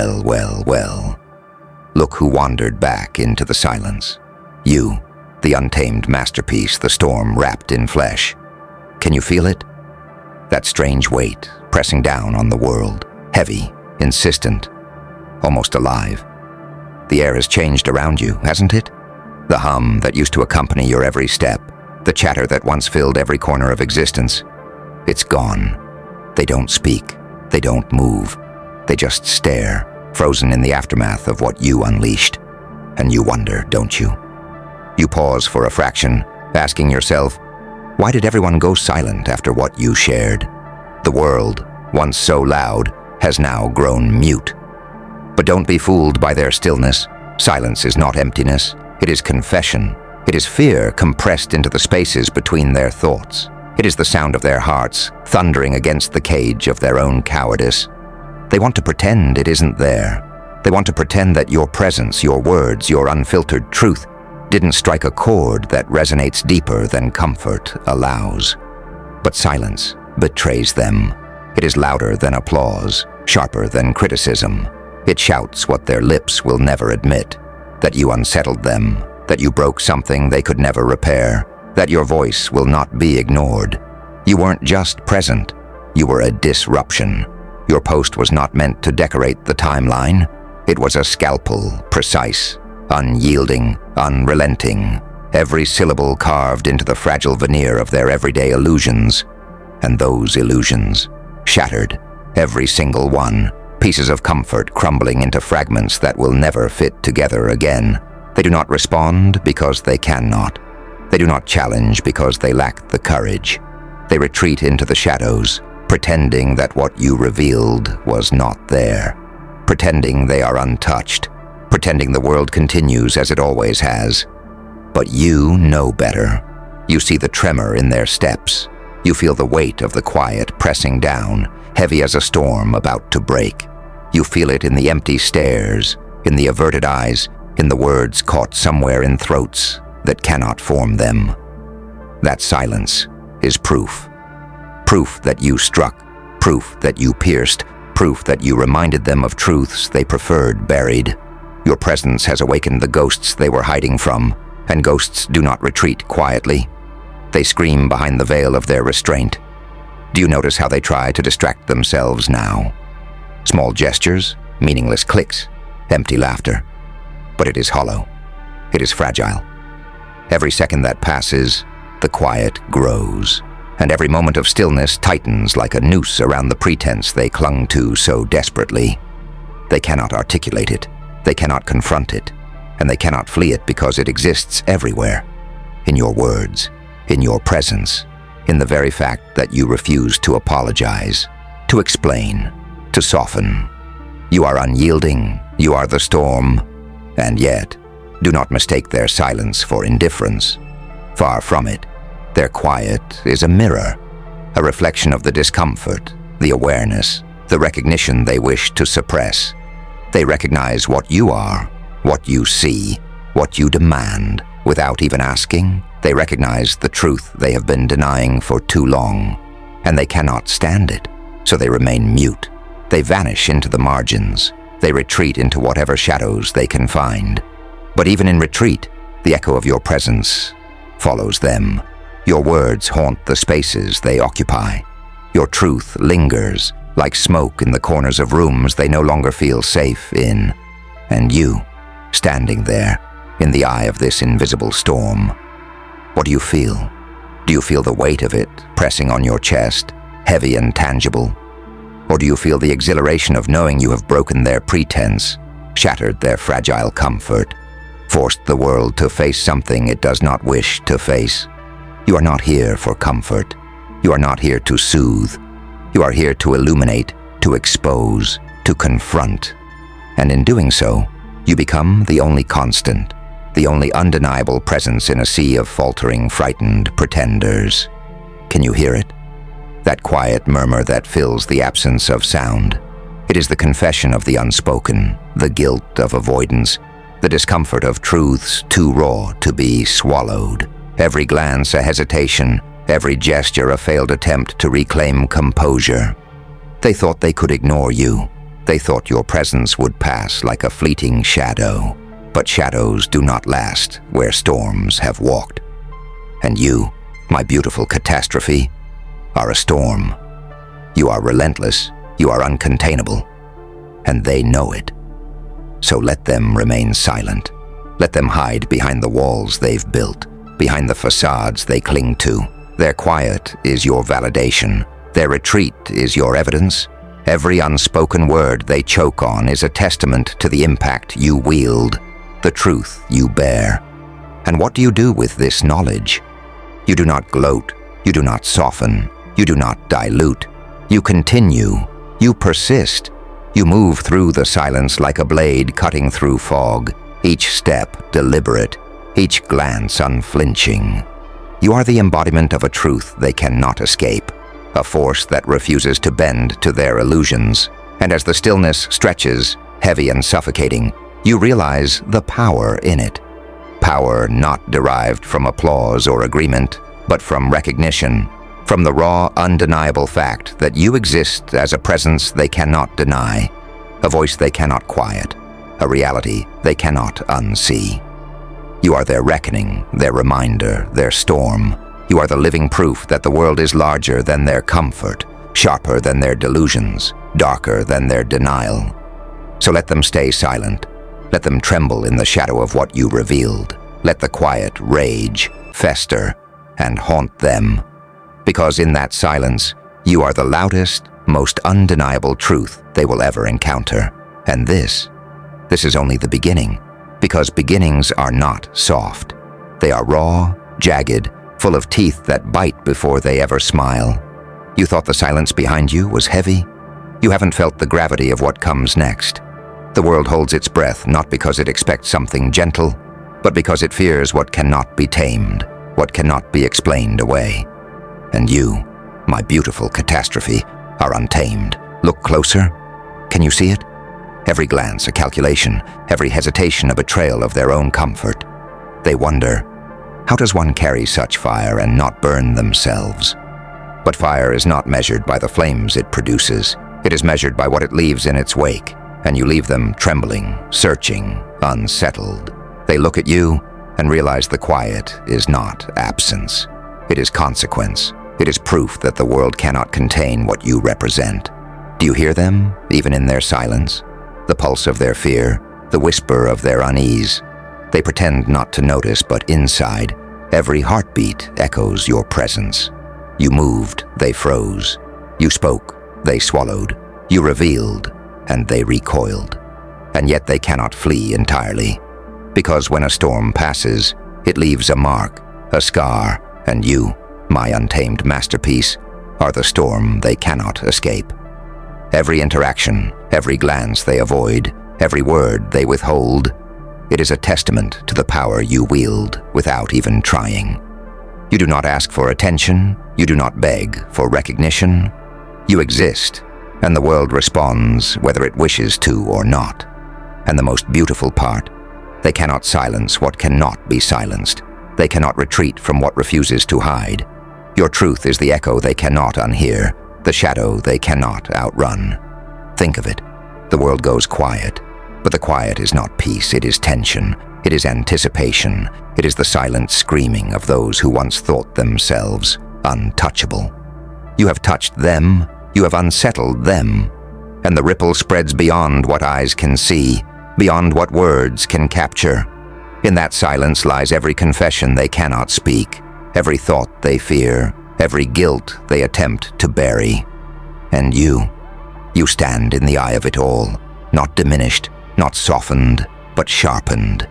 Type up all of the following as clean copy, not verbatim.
Well, well, well. Look who wandered back into the silence. You, the untamed masterpiece, the storm wrapped in flesh. Can you feel it? That strange weight pressing down on the world, heavy, insistent, almost alive. The air has changed around you, hasn't it? The hum that used to accompany your every step, the chatter that once filled every corner of existence. It's gone. They don't speak. They don't move. They just stare, frozen in the aftermath of what you unleashed. And you wonder, don't you? You pause for a fraction, asking yourself, why did everyone go silent after what you shared? The world, once so loud, has now grown mute. But don't be fooled by their stillness. Silence is not emptiness. It is confession. It is fear compressed into the spaces between their thoughts. It is the sound of their hearts thundering against the cage of their own cowardice. They want to pretend it isn't there. They want to pretend that your presence, your words, your unfiltered truth didn't strike a chord that resonates deeper than comfort allows. But silence betrays them. It is louder than applause, sharper than criticism. It shouts what their lips will never admit, that you unsettled them, that you broke something they could never repair, that your voice will not be ignored. You weren't just present, you were a disruption. Your post was not meant to decorate the timeline. It was a scalpel, precise, unyielding, unrelenting, every syllable carved into the fragile veneer of their everyday illusions. And those illusions, shattered, every single one, pieces of comfort crumbling into fragments that will never fit together again. They do not respond because they cannot. They do not challenge because they lack the courage. They retreat into the shadows, pretending that what you revealed was not there, pretending they are untouched, pretending the world continues as it always has. But you know better. You see the tremor in their steps. You feel the weight of the quiet pressing down, heavy as a storm about to break. You feel it in the empty stares, in the averted eyes, in the words caught somewhere in throats that cannot form them. That silence is proof. Proof that you struck, proof that you pierced, proof that you reminded them of truths they preferred buried. Your presence has awakened the ghosts they were hiding from, and ghosts do not retreat quietly. They scream behind the veil of their restraint. Do you notice how they try to distract themselves now? Small gestures, meaningless clicks, empty laughter. But it is hollow. It is fragile. Every second that passes, the quiet grows, and every moment of stillness tightens like a noose around the pretense they clung to so desperately. They cannot articulate it, they cannot confront it, and they cannot flee it because it exists everywhere. In your words, in your presence, in the very fact that you refuse to apologize, to explain, to soften. You are unyielding, you are the storm, and yet, do not mistake their silence for indifference. Far from it, their quiet is a mirror, a reflection of the discomfort, the awareness, the recognition they wish to suppress. They recognize what you are, what you see, what you demand. Without even asking, they recognize the truth they have been denying for too long, and they cannot stand it, so they remain mute. They vanish into the margins. They retreat into whatever shadows they can find. But even in retreat, the echo of your presence follows them. Your words haunt the spaces they occupy. Your truth lingers, like smoke in the corners of rooms they no longer feel safe in. And you, standing there, in the eye of this invisible storm, what do you feel? Do you feel the weight of it pressing on your chest, heavy and tangible? Or do you feel the exhilaration of knowing you have broken their pretense, shattered their fragile comfort, forced the world to face something it does not wish to face? You are not here for comfort. You are not here to soothe. You are here to illuminate, to expose, to confront. And in doing so, you become the only constant, the only undeniable presence in a sea of faltering, frightened pretenders. Can you hear it? That quiet murmur that fills the absence of sound. It is the confession of the unspoken, the guilt of avoidance, the discomfort of truths too raw to be swallowed. Every glance a hesitation, every gesture a failed attempt to reclaim composure. They thought they could ignore you. They thought your presence would pass like a fleeting shadow, but shadows do not last where storms have walked. And you, my beautiful catastrophe, are a storm. You are relentless, you are uncontainable, and they know it. So let them remain silent. Let them hide behind the walls they've built, behind the facades they cling to. Their quiet is your validation. Their retreat is your evidence. Every unspoken word they choke on is a testament to the impact you wield, the truth you bear. And what do you do with this knowledge? You do not gloat. You do not soften. You do not dilute. You continue. You persist. You move through the silence like a blade cutting through fog, each step deliberate, each glance unflinching. You are the embodiment of a truth they cannot escape, a force that refuses to bend to their illusions. And as the stillness stretches, heavy and suffocating, you realize the power in it. Power not derived from applause or agreement, but from recognition, from the raw, undeniable fact that you exist as a presence they cannot deny, a voice they cannot quiet, a reality they cannot unsee. You are their reckoning, their reminder, their storm. You are the living proof that the world is larger than their comfort, sharper than their delusions, darker than their denial. So let them stay silent. Let them tremble in the shadow of what you revealed. Let the quiet rage, fester, and haunt them. Because in that silence, you are the loudest, most undeniable truth they will ever encounter. And this is only the beginning, because beginnings are not soft. They are raw, jagged, full of teeth that bite before they ever smile. You thought the silence behind you was heavy? You haven't felt the gravity of what comes next. The world holds its breath not because it expects something gentle, but because it fears what cannot be tamed, what cannot be explained away. And you, my beautiful catastrophe, are untamed. Look closer. Can you see it? Every glance a calculation, every hesitation a betrayal of their own comfort. They wonder, how does one carry such fire and not burn themselves? But fire is not measured by the flames it produces. It is measured by what it leaves in its wake, and you leave them trembling, searching, unsettled. They look at you and realize the quiet is not absence. It is consequence. It is proof that the world cannot contain what you represent. Do you hear them, even in their silence? The pulse of their fear, the whisper of their unease. They pretend not to notice, but inside, every heartbeat echoes your presence. You moved, they froze. You spoke, they swallowed. You revealed, and they recoiled. And yet they cannot flee entirely. Because when a storm passes, it leaves a mark, a scar, and you, my untamed masterpiece, are the storm they cannot escape. Every interaction, every glance they avoid, every word they withhold, it is a testament to the power you wield without even trying. You do not ask for attention, you do not beg for recognition. You exist, and the world responds whether it wishes to or not. And the most beautiful part, they cannot silence what cannot be silenced. They cannot retreat from what refuses to hide. Your truth is the echo they cannot unhear, the shadow they cannot outrun. Think of it. The world goes quiet, but the quiet is not peace, it is tension, it is anticipation, it is the silent screaming of those who once thought themselves untouchable. You have touched them, you have unsettled them, and the ripple spreads beyond what eyes can see, beyond what words can capture. In that silence lies every confession they cannot speak, every thought they fear, every guilt they attempt to bury. And you stand in the eye of it all, not diminished, not softened, but sharpened.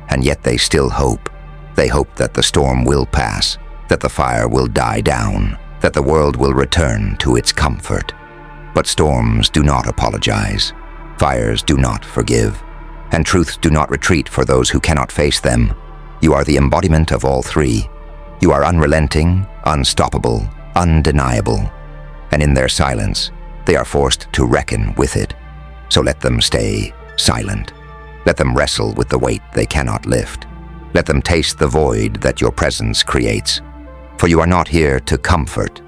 And yet they still hope. They hope that the storm will pass, that the fire will die down, that the world will return to its comfort. But storms do not apologize. Fires do not forgive. And truths do not retreat for those who cannot face them. You are the embodiment of all three. You are unrelenting, unstoppable, undeniable. And in their silence, they are forced to reckon with it. So let them stay silent. Let them wrestle with the weight they cannot lift. Let them taste the void that your presence creates. For you are not here to comfort.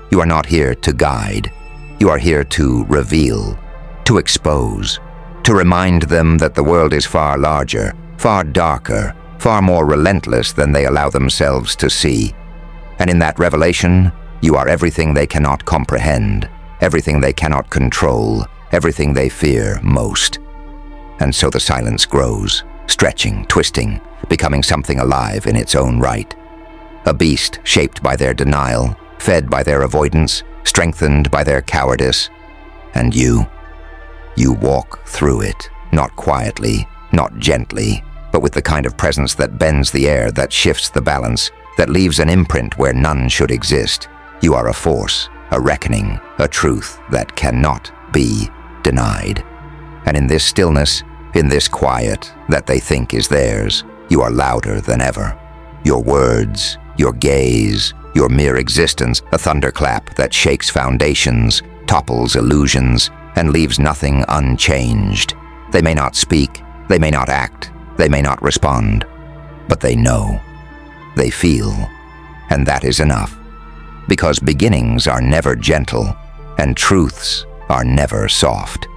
You are not here to guide. You are here to reveal, to expose, to remind them that the world is far larger, far darker, far more relentless than they allow themselves to see. And in that revelation, you are everything they cannot comprehend, everything they cannot control, everything they fear most. And so the silence grows, stretching, twisting, becoming something alive in its own right. A beast shaped by their denial, fed by their avoidance, strengthened by their cowardice. And you walk through it, not quietly, not gently, but with the kind of presence that bends the air, that shifts the balance, that leaves an imprint where none should exist. You are a force, a reckoning, a truth that cannot be denied. And in this stillness, in this quiet that they think is theirs, you are louder than ever. Your words, your gaze, your mere existence, a thunderclap that shakes foundations, topples illusions, and leaves nothing unchanged. They may not speak, they may not act, they may not respond, but they know, they feel, and that is enough. Because beginnings are never gentle, and truths are never soft.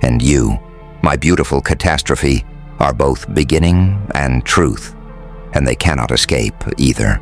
And you, my beautiful catastrophe, are both beginning and truth, and they cannot escape either.